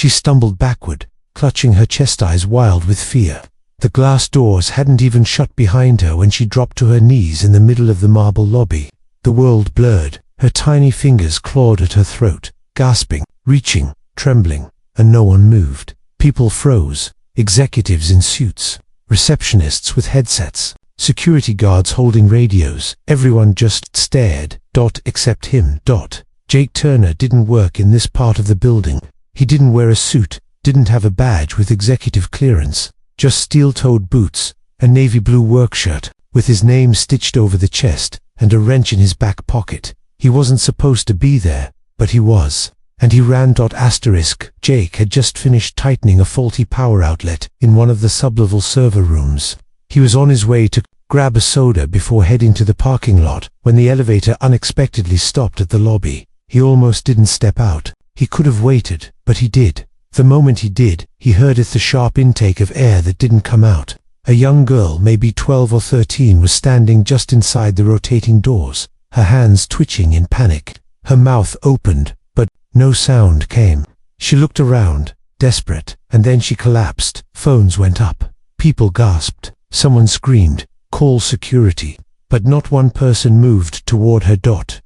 She stumbled backward, clutching her chest, eyes wild with fear. The glass doors hadn't even shut behind her when she dropped to her knees in the middle of the marble lobby. The world blurred. Her tiny fingers clawed at her throat, gasping, reaching, trembling, and no one moved. People froze. Executives in suits, receptionists with headsets, security guards holding radios. Everyone just stared, except him. Jake Turner didn't work in this part of the building. He didn't wear a suit, didn't have a badge with executive clearance, just steel-toed boots, a navy blue work shirt, with his name stitched over the chest, and a wrench in his back pocket. He wasn't supposed to be there, but he was. And he ran. Jake had just finished tightening a faulty power outlet in one of the sub-level server rooms. He was on his way to grab a soda before heading to the parking lot when the elevator unexpectedly stopped at the lobby. He almost didn't step out. He could have waited, but he did. The moment he did, he heard the sharp intake of air that didn't come out. A young girl, maybe 12 or 13, was standing just inside the rotating doors, her hands twitching in panic. Her mouth opened, but no sound came. She looked around, desperate, and then she collapsed. Phones went up. People gasped. Someone screamed, "Call security." But not one person moved toward her.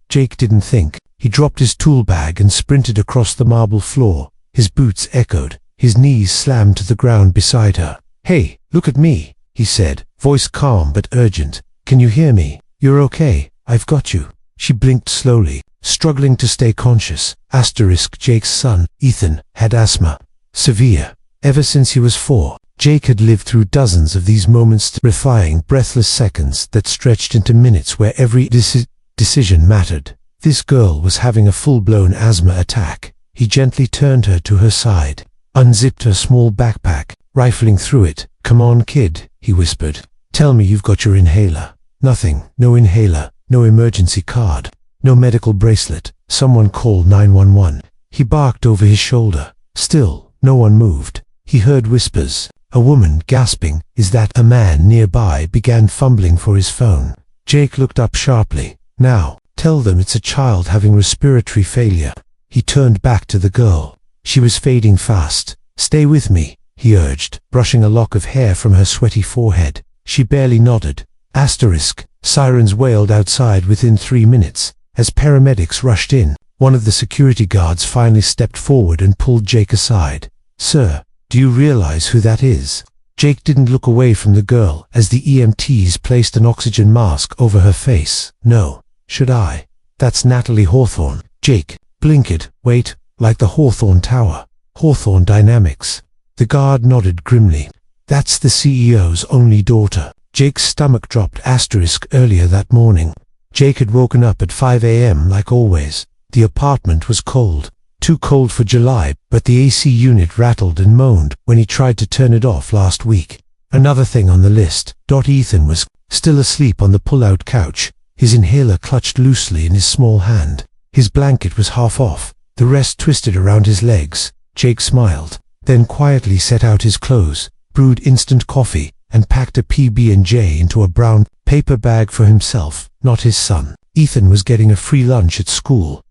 Jake didn't think. He dropped his tool bag and sprinted across the marble floor. His boots echoed. His knees slammed to the ground beside her. "Hey, look at me," he said, voice calm but urgent. "Can you hear me? You're okay. I've got you." She blinked slowly, struggling to stay conscious. Jake's son, Ethan, had asthma. Severe. Ever since he was 4, Jake had lived through dozens of these moments, terrifying, breathless seconds that stretched into minutes where every decision mattered. This girl was having a full-blown asthma attack. He gently turned her to her side, unzipped her small backpack, rifling through it. "Come on, kid," he whispered. "Tell me you've got your inhaler." Nothing. No inhaler, no emergency card, no medical bracelet. Someone call 911. He barked over his shoulder. Still, no one moved. He heard whispers. A woman gasping, "Is that a man?" nearby began fumbling for his phone. Jake looked up sharply. "Now, tell them it's a child having respiratory failure." He turned back to the girl. She was fading fast. "Stay with me," he urged, brushing a lock of hair from her sweaty forehead. She barely nodded. Sirens wailed outside within 3 minutes. As paramedics rushed in, one of the security guards finally stepped forward and pulled Jake aside. "Sir, do you realize who that is?" Jake didn't look away from the girl as the EMTs placed an oxygen mask over her face. "No. Should I? That's Natalie Hawthorne." Jake blinked. "Wait, like the Hawthorne Tower. Hawthorne Dynamics." The guard nodded grimly. "That's the CEO's only daughter." Jake's stomach dropped. Earlier that morning, Jake had woken up at 5 a.m. like always. The apartment was cold. Too cold for July, but the AC unit rattled and moaned when he tried to turn it off last week. Another thing on the list. Ethan was still asleep on the pull-out couch, his inhaler clutched loosely in his small hand. His blanket was half off, the rest twisted around his legs. Jake smiled, then quietly set out his clothes, brewed instant coffee, and packed a PB&J into a brown paper bag for himself, not his son. Ethan was getting a free lunch at school.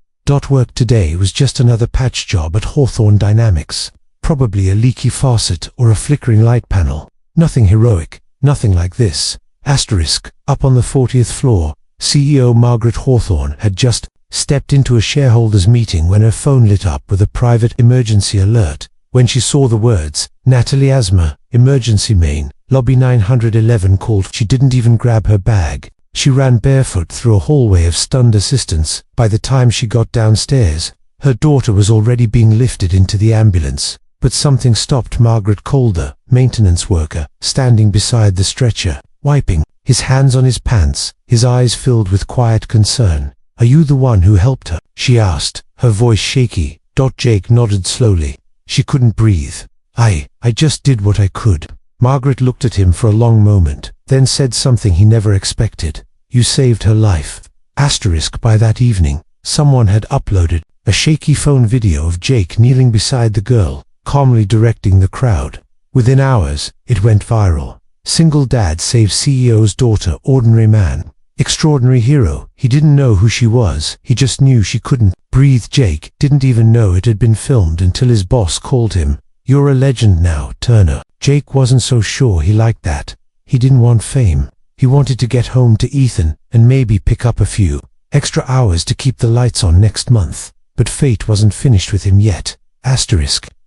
Work today was just another patch job at Hawthorne Dynamics. Probably a leaky faucet or a flickering light panel. Nothing heroic, nothing like this. Up on the 40th floor, CEO Margaret Hawthorne had just stepped into a shareholders meeting when her phone lit up with a private emergency alert. When she saw the words, "Natalie Asthma, Emergency Main, Lobby 911 called," she didn't even grab her bag. She ran barefoot through a hallway of stunned assistants. By the time she got downstairs, her daughter was already being lifted into the ambulance. But something stopped Margaret. Calder, maintenance worker, standing beside the stretcher, wiping his hands on his pants, his eyes filled with quiet concern. "Are you the one who helped her?" she asked, her voice shaky. Jake nodded slowly. She couldn't breathe. I just did what I could." Margaret looked at him for a long moment, then said something he never expected. "You saved her life." By that evening, someone had uploaded a shaky phone video of Jake kneeling beside the girl, calmly directing the crowd. Within hours, it went viral. "Single dad saves CEO's daughter, ordinary man." extraordinary hero. He didn't know who she was, he just knew she couldn't breathe. Jake didn't even know it had been filmed until his boss called him. "You're a legend now, Turner." Jake wasn't so sure he liked that. He didn't want fame. He wanted to get home to Ethan and maybe pick up a few extra hours to keep the lights on next month. But fate wasn't finished with him yet.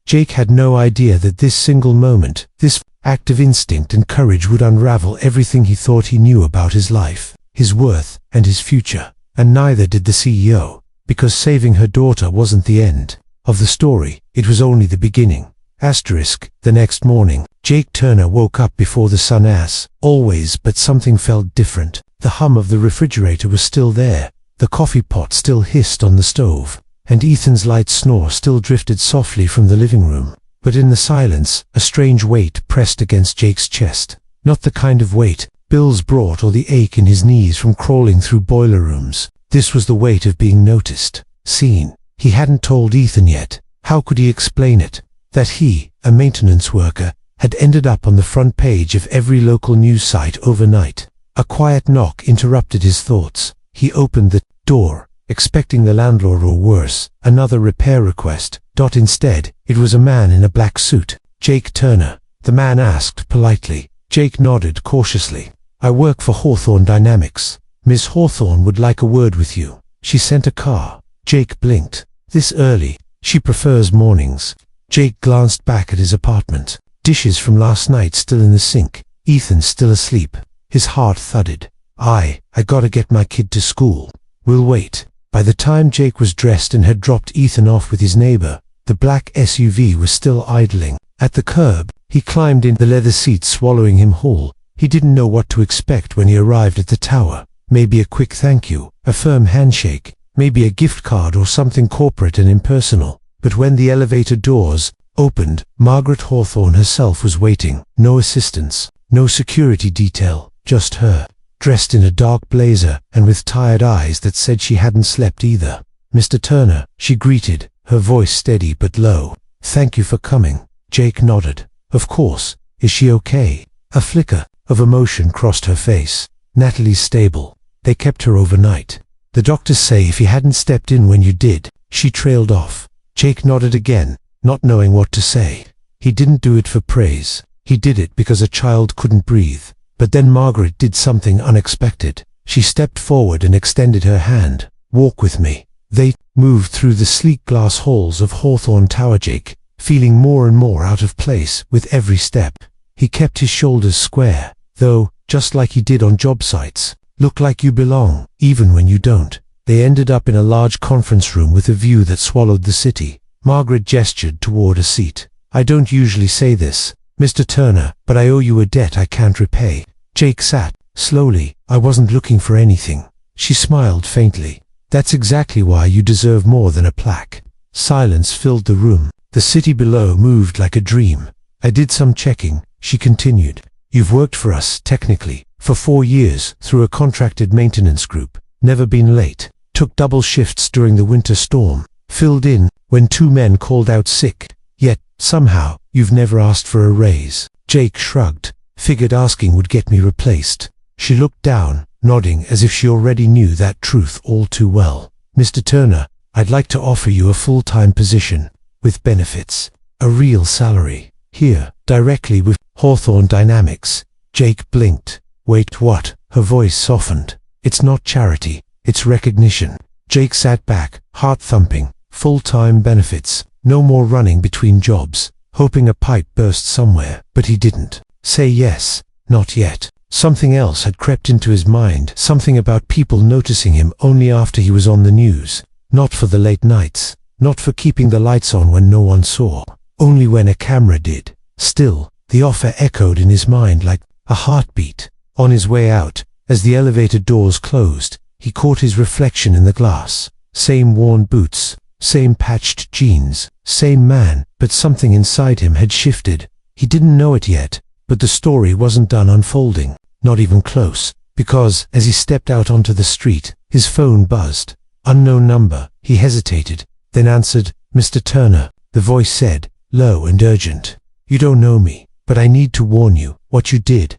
Jake had no idea that this single moment, this act of instinct and courage would unravel everything he thought he knew about his life, his worth, and his future. And neither did the CEO, because saving her daughter wasn't the end of the story, it was only the beginning. The next morning, Jake Turner woke up before the sun as always, but something felt different. The hum of the refrigerator was still there, the coffee pot still hissed on the stove, and Ethan's light snore still drifted softly from the living room. But in the silence, a strange weight pressed against Jake's chest. Not the kind of weight bills brought or the ache in his knees from crawling through boiler rooms. This was the weight of being noticed, seen. He hadn't told Ethan yet. How could he explain it? That he, a maintenance worker, had ended up on the front page of every local news site overnight. A quiet knock interrupted his thoughts. He opened the door, expecting the landlord or worse, another repair request. Instead, it was a man in a black suit. "Jake Turner?" the man asked politely. Jake nodded cautiously. "I work for Hawthorne Dynamics. Miss Hawthorne would like a word with you. She sent a car." Jake blinked. "This early? She prefers mornings." Jake glanced back at his apartment. Dishes from last night still in the sink. Ethan still asleep. His heart thudded. I gotta get my kid to school. We'll wait." By the time Jake was dressed and had dropped Ethan off with his neighbor, the black SUV was still idling. At the curb, he climbed in, the leather seat swallowing him whole. He didn't know what to expect when he arrived at the tower. Maybe a quick thank you, a firm handshake, maybe a gift card or something corporate and impersonal. But when the elevator doors opened, Margaret Hawthorne herself was waiting. No assistants, no security detail, just her, dressed in a dark blazer and with tired eyes that said she hadn't slept either. "Mr. Turner," she greeted, her voice steady but low. "Thank you for coming." Jake nodded. "Of course. Is she okay?" A flicker of emotion crossed her face. "Natalie's stable. They kept her overnight. The doctors say if he hadn't stepped in when you did." She trailed off. Jake nodded again, not knowing what to say. He didn't do it for praise. He did it because a child couldn't breathe. But then Margaret did something unexpected. She stepped forward and extended her hand. "Walk with me." They moved through the sleek glass halls of Hawthorne Tower. Jake, feeling more and more out of place with every step. He kept his shoulders square, though, just like he did on job sites. Look like you belong, even when you don't. They ended up in a large conference room with a view that swallowed the city. Margaret gestured toward a seat. "I don't usually say this, Mr. Turner, but I owe you a debt I can't repay." Jake sat, slowly. "I wasn't looking for anything." She smiled faintly. "That's exactly why you deserve more than a plaque." Silence filled the room. The city below moved like a dream. "I did some checking," she continued. "You've worked for us, technically, for 4 years, through a contracted maintenance group. Never been late. Took double shifts during the winter storm. Filled in when 2 men called out sick. Yet, somehow, you've never asked for a raise." Jake shrugged. "Figured asking would get me replaced." She looked down, nodding as if she already knew that truth all too well. "Mr. Turner, I'd like to offer you a full-time position, with benefits, a real salary, here, directly with Hawthorne Dynamics." Jake blinked. "Wait, what?" Her voice softened. "It's not charity, it's recognition." Jake sat back, heart thumping. Full-time benefits, no more running between jobs, hoping a pipe burst somewhere. But he didn't say yes, not yet. Something else had crept into his mind, something about people noticing him only after he was on the news. Not for the late nights, not for keeping the lights on when no one saw, only when a camera did. Still, the offer echoed in his mind like a heartbeat. On his way out, as the elevator doors closed, he caught his reflection in the glass. Same worn boots, same patched jeans, same man, but something inside him had shifted. He didn't know it yet, but the story wasn't done unfolding, not even close, because, as he stepped out onto the street, his phone buzzed. Unknown number. He hesitated, then answered. "Mr. Turner," the voice said, low and urgent. "You don't know me, but I need to warn you, what you did,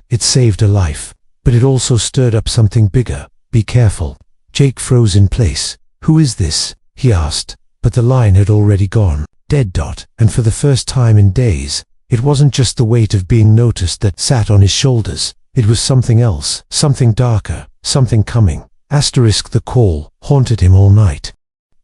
It saved a life." but it also stirred up something bigger. Be careful. Jake froze in place. Who is this? He asked, but the line had already gone. Dead. And for the first time in days, it wasn't just the weight of being noticed that sat on his shoulders. It was something else, something darker, something coming. The call haunted him all night.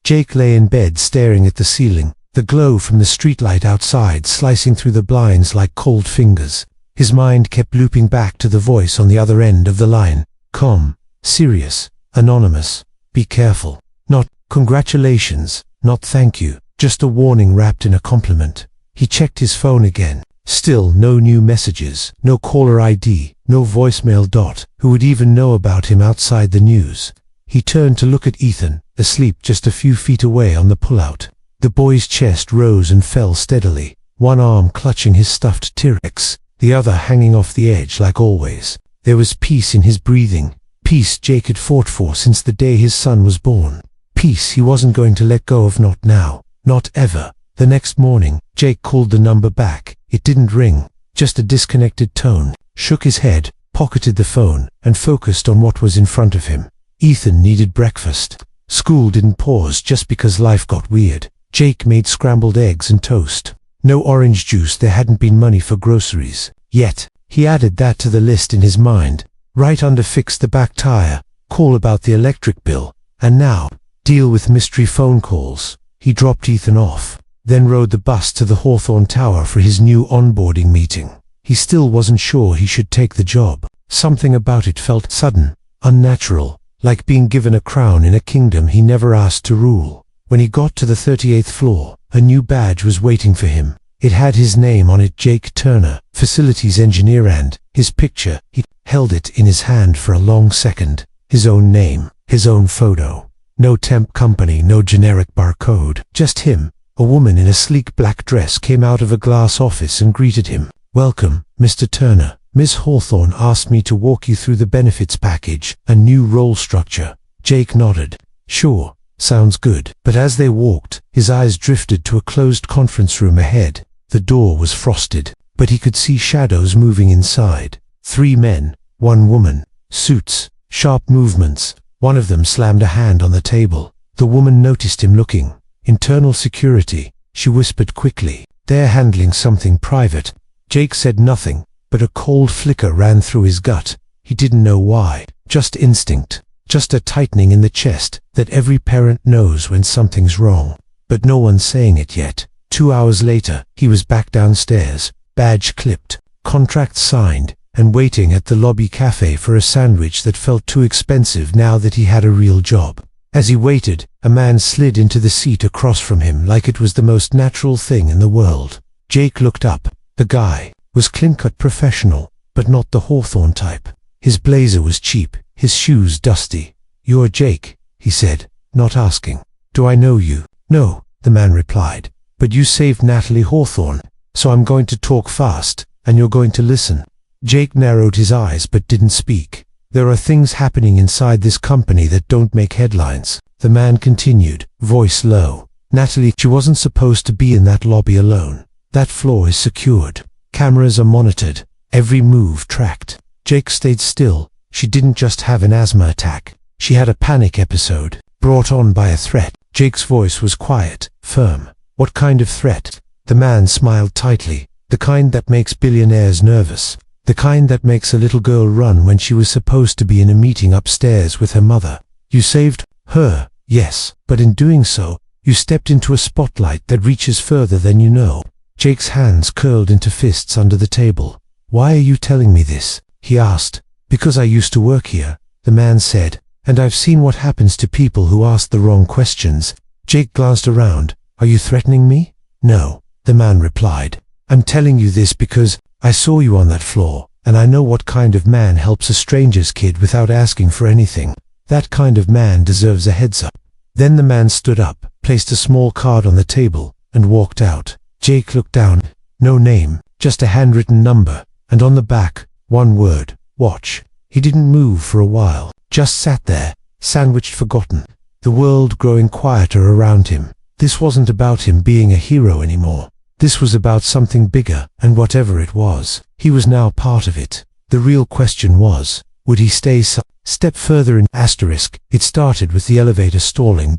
Jake lay in bed staring at the ceiling, the glow from the streetlight outside slicing through the blinds like cold fingers. His mind kept looping back to the voice on the other end of the line. Calm, serious, anonymous. Be careful. Not, congratulations, not thank you, just a warning wrapped in a compliment. He checked his phone again. Still no new messages, no caller ID, no voicemail. Who would even know about him outside the news? He turned to look at Ethan, asleep just a few feet away on the pullout. The boy's chest rose and fell steadily, one arm clutching his stuffed T-Rex, the other hanging off the edge like always. There was peace in his breathing, peace Jake had fought for since the day his son was born. Peace he wasn't going to let go of, not now, not ever. The next morning, Jake called the number back. It didn't ring, just a disconnected tone. Shook his head, pocketed the phone, and focused on what was in front of him. Ethan needed breakfast. School didn't pause just because life got weird. Jake made scrambled eggs and toast. No orange juice, there hadn't been money for groceries. Yet, he added that to the list in his mind. Right under fix the back tire, call about the electric bill, and now, deal with mystery phone calls. He dropped Ethan off, then rode the bus to the Hawthorne Tower for his new onboarding meeting. He still wasn't sure he should take the job. Something about it felt sudden, unnatural, like being given a crown in a kingdom he never asked to rule. When he got to the 38th floor, a new badge was waiting for him. It had his name on it, Jake Turner, facilities engineer, and his picture. He held it in his hand for a long second. His own name, his own photo. No temp company, no generic barcode, just him. A woman in a sleek black dress came out of a glass office and greeted him. Welcome, Mr. Turner. Miss Hawthorne asked me to walk you through the benefits package, a new role structure. Jake nodded. Sure, sounds good. But as they walked, his eyes drifted to a closed conference room ahead. The door was frosted, but he could see shadows moving inside. 3 men, 1 woman, suits, sharp movements. One of them slammed a hand on the table. The woman noticed him looking. Internal security, she whispered quickly. They're handling something private. Jake said nothing, but a cold flicker ran through his gut. He didn't know why, just instinct, just a tightening in the chest that every parent knows when something's wrong. But no one's saying it yet. 2 hours later, he was back downstairs, badge clipped, contract signed, and waiting at the lobby cafe for a sandwich that felt too expensive now that he had a real job. As he waited, a man slid into the seat across from him like it was the most natural thing in the world. Jake looked up. The guy was clean-cut professional, but not the Hawthorne type. His blazer was cheap, his shoes dusty. You're Jake, he said, not asking. Do I know you? No, the man replied. But you saved Natalie Hawthorne, so I'm going to talk fast, and you're going to listen. Jake narrowed his eyes but didn't speak. There are things happening inside this company that don't make headlines. The man continued, voice low. Natalie, she wasn't supposed to be in that lobby alone. That floor is secured. Cameras are monitored. Every move tracked. Jake stayed still. She didn't just have an asthma attack. She had a panic episode, brought on by a threat. Jake's voice was quiet, firm. What kind of threat? The man smiled tightly. The kind that makes billionaires nervous. The kind that makes a little girl run when she was supposed to be in a meeting upstairs with her mother. You saved her, yes, but in doing so, you stepped into a spotlight that reaches further than you know. Jake's hands curled into fists under the table. Why are you telling me this? He asked. Because I used to work here, the man said, and I've seen what happens to people who ask the wrong questions. Jake glanced around. Are you threatening me? No, the man replied. I'm telling you this because I saw you on that floor, and I know what kind of man helps a stranger's kid without asking for anything. That kind of man deserves a heads up. Then the man stood up, placed a small card on the table, and walked out. Jake looked down. No name, just a handwritten number, and on the back, 1 word, watch. He didn't move for a while, just sat there, sandwiched, forgotten. The world growing quieter around him. This wasn't about him being a hero anymore. This was about something bigger, and whatever it was, he was now part of it. The real question was, Would he stay step further in asterisk? It started with the elevator stalling.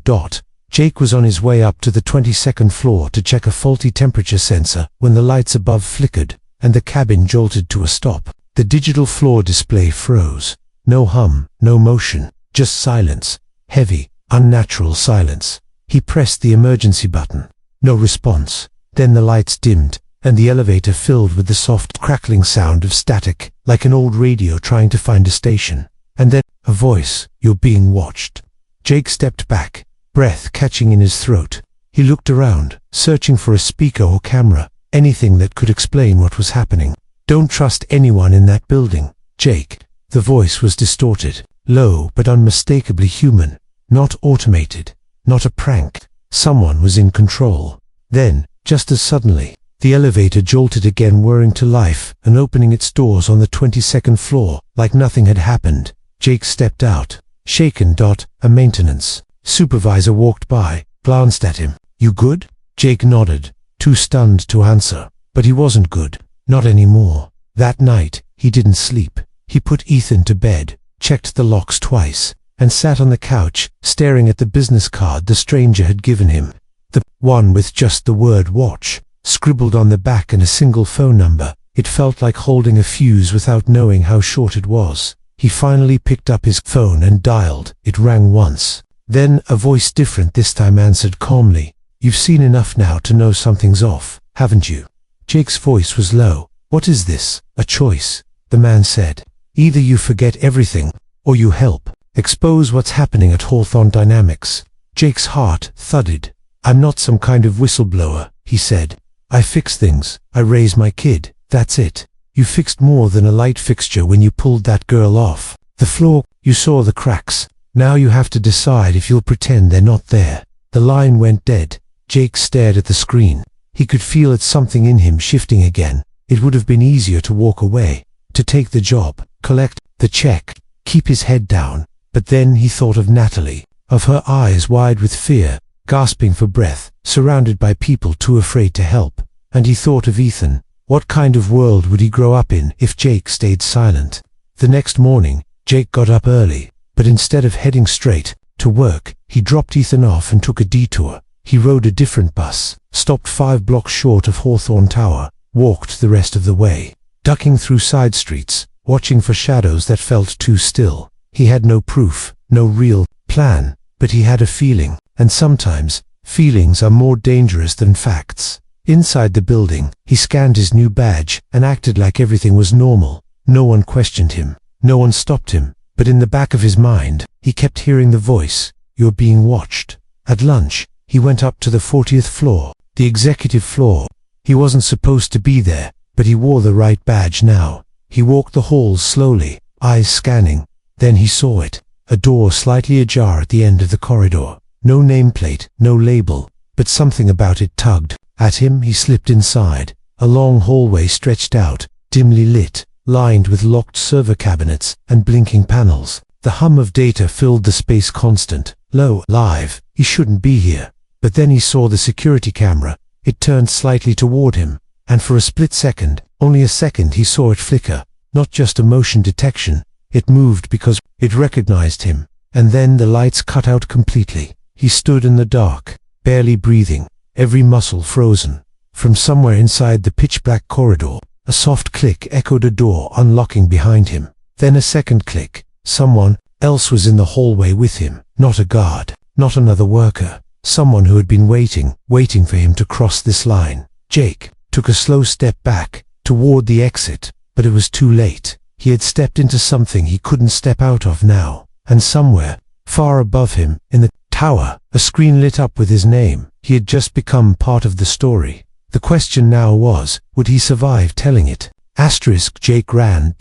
Jake was on his way up to the 22nd floor to check a faulty temperature sensor when the lights above flickered and the cabin jolted to a stop. The digital floor display froze. No hum, no motion, just silence. Heavy, unnatural silence. He pressed the emergency button. No response. Then the lights dimmed, and the elevator filled with the soft, crackling sound of static, like an old radio trying to find a station. And then, a voice, "You're being watched." Jake stepped back, breath catching in his throat. He looked around, searching for a speaker or camera, anything that could explain what was happening. "Don't trust anyone in that building, Jake." The voice was distorted, low but unmistakably human. Not automated, not a prank. Someone was in control. Then, just as suddenly, the elevator jolted again, whirring to life and opening its doors on the 22nd floor, like nothing had happened. Jake stepped out, shaken. A maintenance supervisor walked by, glanced at him. "You good?" Jake nodded, too stunned to answer. But he wasn't good. Not anymore. That night, he didn't sleep. He put Ethan to bed, checked the locks twice, and sat on the couch, staring at the business card the stranger had given him. The one with just the word watch, scribbled on the back, and a single phone number. It felt like holding a fuse without knowing how short it was. He finally picked up his phone and dialed. It rang once. Then a voice, different this time, answered calmly. "You've seen enough now to know something's off, haven't you?" Jake's voice was low. "What is this? A choice?" The man said. "Either you forget everything, or you help expose what's happening at Hawthorne Dynamics." Jake's heart thudded. "I'm not some kind of whistleblower," he said. "I fix things. I raise my kid. That's it. You fixed more than a light fixture when you pulled that girl off the floor. You saw the cracks. Now you have to decide if you'll pretend they're not there." The line went dead. Jake stared at the screen. He could feel it, something in him shifting again. It would have been easier to walk away, to take the job, collect the check, keep his head down. But then he thought of Natalie, of her eyes wide with fear, gasping for breath, surrounded by people too afraid to help. And he thought of Ethan. What kind of world would he grow up in if Jake stayed silent? The next morning, Jake got up early, but instead of heading straight to work, he dropped Ethan off and took a detour. He rode a different bus, stopped 5 blocks short of Hawthorne Tower, walked the rest of the way, ducking through side streets, watching for shadows that felt too still. He had no proof, no real plan, but he had a feeling, and sometimes, feelings are more dangerous than facts. Inside the building, he scanned his new badge and acted like everything was normal. No one questioned him, no one stopped him, but in the back of his mind, he kept hearing the voice, "You're being watched." At lunch, he went up to the 40th floor, the executive floor. He wasn't supposed to be there, but he wore the right badge now. He walked the halls slowly, eyes scanning. Then he saw it, a door slightly ajar at the end of the corridor. No nameplate, no label, but something about it tugged at him. He slipped inside. A long hallway stretched out, dimly lit, lined with locked server cabinets and blinking panels. The hum of data filled the space, constant, low, live. He shouldn't be here. But then he saw the security camera. It turned slightly toward him, and for a split second, only a second, he saw it flicker. Not just a motion detection. It moved because it recognized him. And then the lights cut out completely. He stood in the dark, barely breathing, every muscle frozen. From somewhere inside the pitch-black corridor, a soft click echoed, a door unlocking behind him. Then a second click. Someone else was in the hallway with him. Not a guard, not another worker. Someone who had been waiting for him to cross this line. Jake took a slow step back, toward the exit, but it was too late. He had stepped into something he couldn't step out of now. And somewhere, far above him, in the tower, a screen lit up with his name. He had just become part of the story. The question now was, would he survive telling it? Asterisk. Jake ran.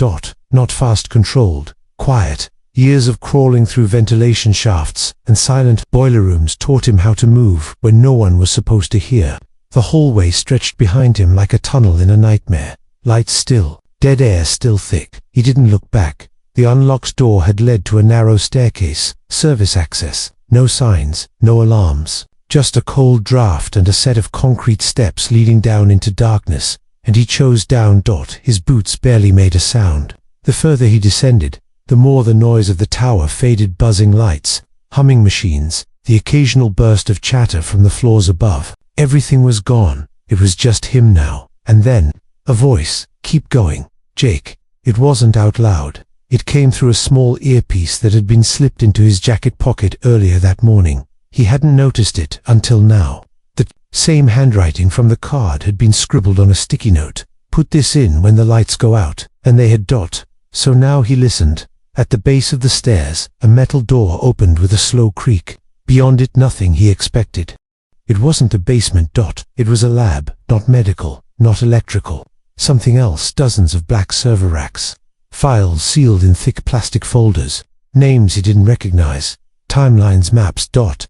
Not fast, controlled, quiet. Years of crawling through ventilation shafts and silent boiler rooms taught him how to move when no one was supposed to hear. The hallway stretched behind him like a tunnel in a nightmare. Lights still, dead air still thick. He didn't look back. The unlocked door had led to a narrow staircase, service access. No signs, no alarms. Just a cold draft and a set of concrete steps leading down into darkness, and he chose down. His boots barely made a sound. The further he descended, the more the noise of the tower faded. Buzzing lights, humming machines, the occasional burst of chatter from the floors above. Everything was gone. It was just him now. And then, a voice. Keep going, Jake. It wasn't out loud. It came through a small earpiece that had been slipped into his jacket pocket earlier that morning. He hadn't noticed it until now. The same handwriting from the card had been scribbled on a sticky note. Put this in when the lights go out. And they had. So now he listened. At the base of the stairs, a metal door opened with a slow creak. Beyond it, nothing he expected. It wasn't a basement. It was a lab, not medical, not electrical. Something else. Dozens of black server racks. Files sealed in thick plastic folders. Names he didn't recognize. Timelines, maps.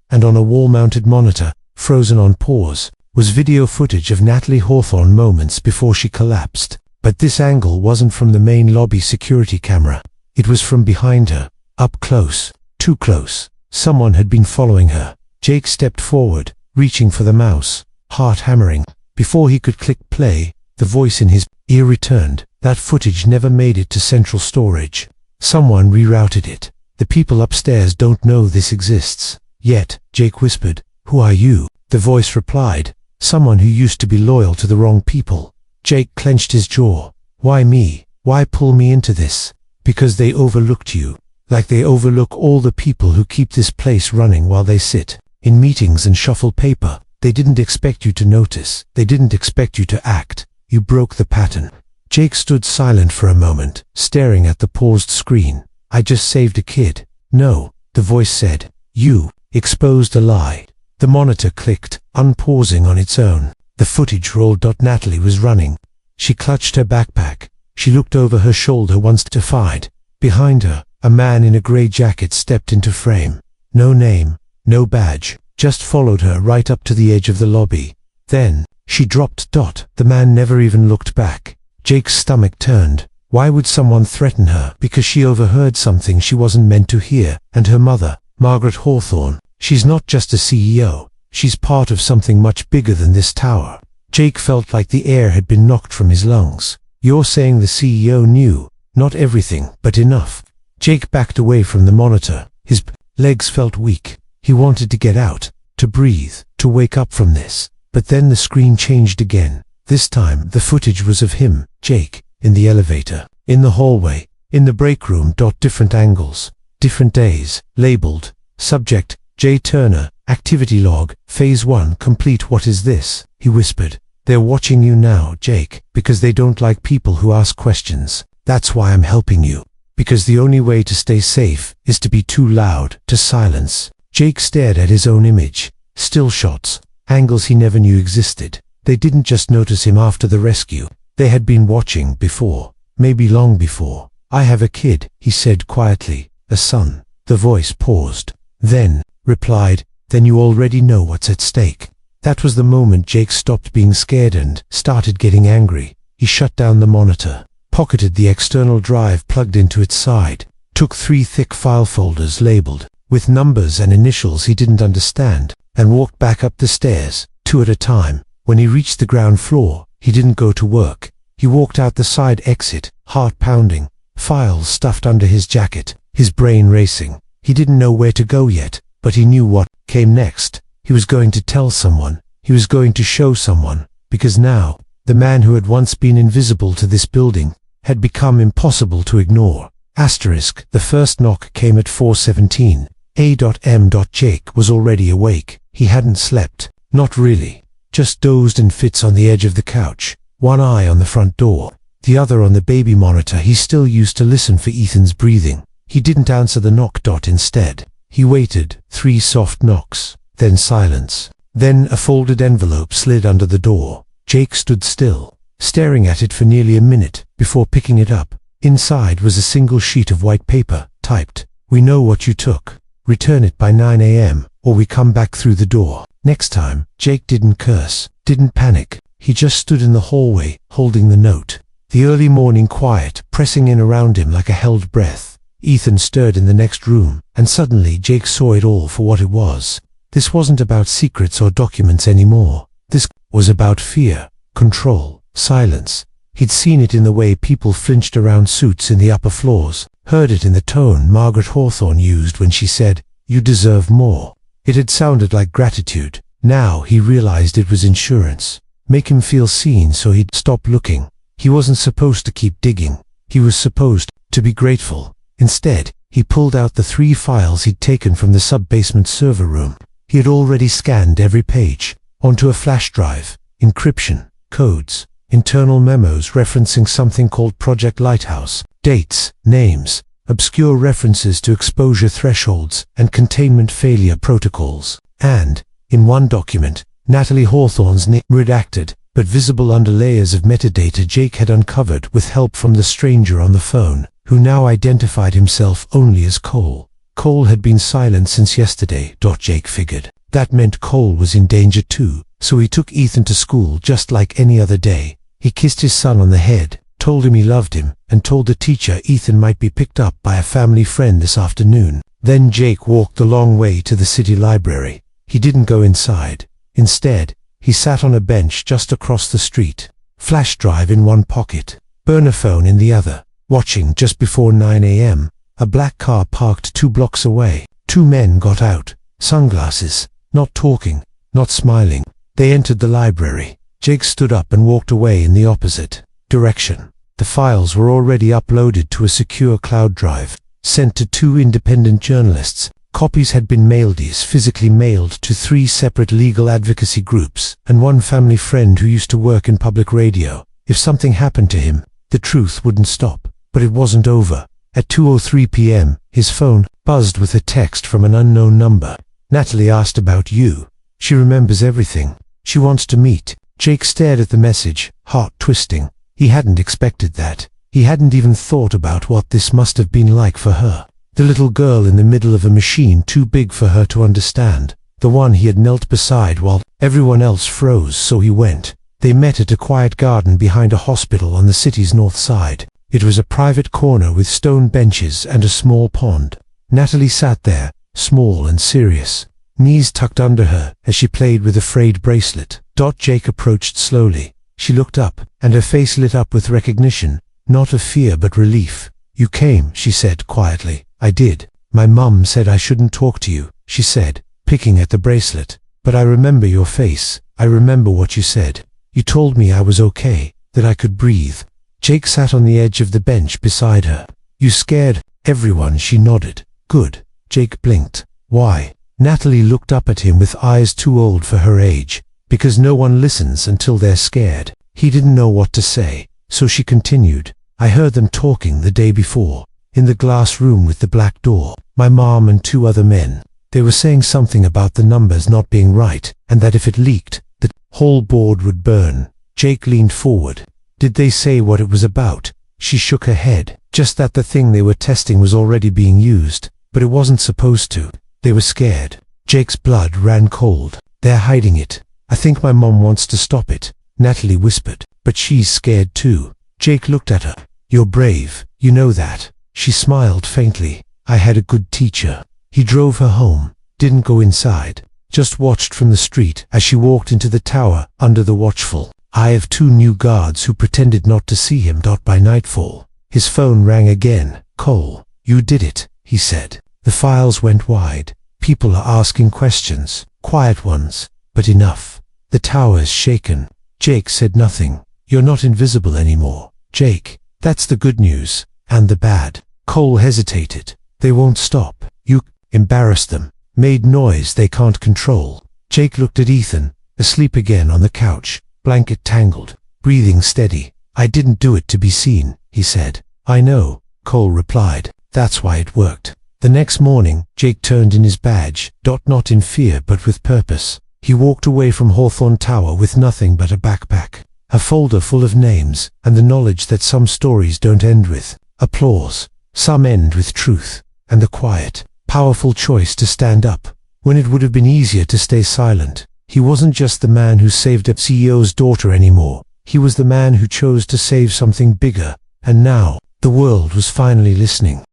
And on a wall-mounted monitor, frozen on pause, was video footage of Natalie Hawthorne moments before she collapsed. But this angle wasn't from the main lobby security camera. It was from behind her. Up close. Too close. Someone had been following her. Jake stepped forward, reaching for the mouse, heart hammering. Before he could click play, the voice in his ear returned. That footage never made it to central storage. Someone rerouted it. The people upstairs don't know this exists. Yet, Jake whispered, "Who are you?" The voice replied, "Someone who used to be loyal to the wrong people." Jake clenched his jaw. "Why me? Why pull me into this?" "Because they overlooked you. Like they overlook all the people who keep this place running while they sit in meetings and shuffle paper. They didn't expect you to notice. They didn't expect you to act. You broke the pattern." Jake stood silent for a moment, staring at the paused screen. "I just saved a kid." "No," the voice said. "You exposed a lie." The monitor clicked, unpausing on its own. The footage rolled. Natalie was running. She clutched her backpack. She looked over her shoulder once, terrified. Behind her, a man in a gray jacket stepped into frame. No name, no badge, just followed her right up to the edge of the lobby. Then, she dropped. The man never even looked back. Jake's stomach turned. Why would someone threaten her? Because she overheard something she wasn't meant to hear. And her mother, Margaret Hawthorne, she's not just a CEO. She's part of something much bigger than this tower. Jake felt like the air had been knocked from his lungs. "You're saying the CEO knew, not everything, but enough." Jake backed away from the monitor. His legs felt weak. He wanted to get out, to breathe, to wake up from this. But then the screen changed again. This time, the footage was of him, Jake, in the elevator, in the hallway, in the break room. Different angles, different days, labeled, subject, J. Turner, activity log, phase 1 complete. "What is this?" he whispered. "They're watching you now, Jake, because they don't like people who ask questions. That's why I'm helping you. Because the only way to stay safe is to be too loud, to silence." Jake stared at his own image. Still shots, angles he never knew existed. They didn't just notice him after the rescue. They had been watching before, maybe long before. "I have a kid," he said quietly. "A son." The voice paused. Then, replied, "Then you already know what's at stake." That was the moment Jake stopped being scared and started getting angry. He shut down the monitor, pocketed the external drive plugged into its side, took 3 thick file folders labeled with numbers and initials he didn't understand, and walked back up the stairs, 2 at a time. When he reached the ground floor, he didn't go to work. He walked out the side exit, heart pounding, files stuffed under his jacket, his brain racing. He didn't know where to go yet, but he knew what came next. He was going to tell someone. He was going to show someone. Because now, the man who had once been invisible to this building had become impossible to ignore. Asterisk. The first knock came at 4:17. A.M. Jake was already awake. He hadn't slept. Not really. Just dozed in fits on the edge of the couch, one eye on the front door, the other on the baby monitor. He still used to listen for Ethan's breathing. He didn't answer the knock. Instead, he waited. 3 soft knocks, then silence. Then a folded envelope slid under the door. Jake stood still, staring at it for nearly a minute before picking it up. Inside was a single sheet of white paper, typed, "We know what you took. Return it by 9 a.m. or we come back through the door." Next time, Jake didn't curse, didn't panic. He just stood in the hallway, holding the note. The early morning quiet pressing in around him like a held breath. Ethan stirred in the next room, and suddenly Jake saw it all for what it was. This wasn't about secrets or documents anymore. This was about fear, control, silence. He'd seen it in the way people flinched around suits in the upper floors, heard it in the tone Margaret Hawthorne used when she said, "You deserve more." It had sounded like gratitude. Now he realized it was insurance. Make him feel seen so he'd stop looking. He wasn't supposed to keep digging. He was supposed to be grateful. Instead, he pulled out the 3 files he'd taken from the sub-basement server room. He had already scanned every page onto a flash drive. Encryption, codes, internal memos referencing something called Project Lighthouse, dates, names, obscure references to exposure thresholds and containment failure protocols. And, in one document, Natalie Hawthorne's name redacted, but visible under layers of metadata Jake had uncovered with help from the stranger on the phone, who now identified himself only as Cole. Cole had been silent since yesterday, Jake figured. That meant Cole was in danger too, so he took Ethan to school just like any other day. He kissed his son on the head, told him he loved him, and told the teacher Ethan might be picked up by a family friend this afternoon. Then Jake walked the long way to the city library. He didn't go inside. Instead, he sat on a bench just across the street, flash drive in one pocket, burner phone in the other, watching. Just before 9 a.m., a black car parked 2 blocks away. 2 men got out, sunglasses, not talking, not smiling. They entered the library. Jake stood up and walked away in the opposite direction. The files were already uploaded to a secure cloud drive, sent to 2 independent journalists. Copies had been mailed, physically mailed to 3 separate legal advocacy groups and 1 family friend who used to work in public radio. If something happened to him, the truth wouldn't stop. But it wasn't over. At 2:03 p.m., his phone buzzed with a text from an unknown number. "Natalie asked about you. She remembers everything. She wants to meet." Jake stared at the message, heart twisting. He hadn't expected that. He hadn't even thought about what this must have been like for her. The little girl in the middle of a machine too big for her to understand. The one he had knelt beside while everyone else froze, so he went. They met at a quiet garden behind a hospital on the city's north side. It was a private corner with stone benches and a small pond. Natalie sat there, small and serious, knees tucked under her as she played with a frayed bracelet. Jake approached slowly. She looked up, and her face lit up with recognition, not of fear but relief. "You came," she said quietly. "I did. My mum said I shouldn't talk to you," she said, picking at the bracelet. "But I remember your face. I remember what you said. You told me I was okay, that I could breathe." Jake sat on the edge of the bench beside her. "You scared everyone," she nodded. "Good." Jake blinked. "Why?" Natalie looked up at him with eyes too old for her age. "Because no one listens until they're scared." He didn't know what to say, so she continued. "I heard them talking the day before, in the glass room with the black door. My mom and 2 other men. They were saying something about the numbers not being right, and that if it leaked, the whole board would burn." Jake leaned forward. "Did they say what it was about?" She shook her head. "Just that the thing they were testing was already being used, but it wasn't supposed to. They were scared." Jake's blood ran cold. "They're hiding it. I think my mom wants to stop it," Natalie whispered. "But she's scared too." Jake looked at her. "You're brave. You know that." She smiled faintly. "I had a good teacher." He drove her home, didn't go inside, just watched from the street as she walked into the tower under the watchful eye of 2 new guards who pretended not to see him. By nightfall, his phone rang again. "Cole, you did it," he said. The files went wide. "People are asking questions, quiet ones, but enough." The tower's shaken. Jake said nothing. "You're not invisible anymore, Jake. That's the good news. And the bad." Cole hesitated. "They won't stop. You embarrassed them, made noise they can't control." Jake looked at Ethan, asleep again on the couch, blanket tangled, breathing steady. "I didn't do it to be seen," he said. "I know," Cole replied. "That's why it worked." The next morning, Jake turned in his badge, not in fear but with purpose. He walked away from Hawthorne Tower with nothing but a backpack, a folder full of names, and the knowledge that some stories don't end with applause. Some end with truth, and the quiet, powerful choice to stand up, when it would have been easier to stay silent. He wasn't just the man who saved a CEO's daughter anymore. He was the man who chose to save something bigger, and now, the world was finally listening.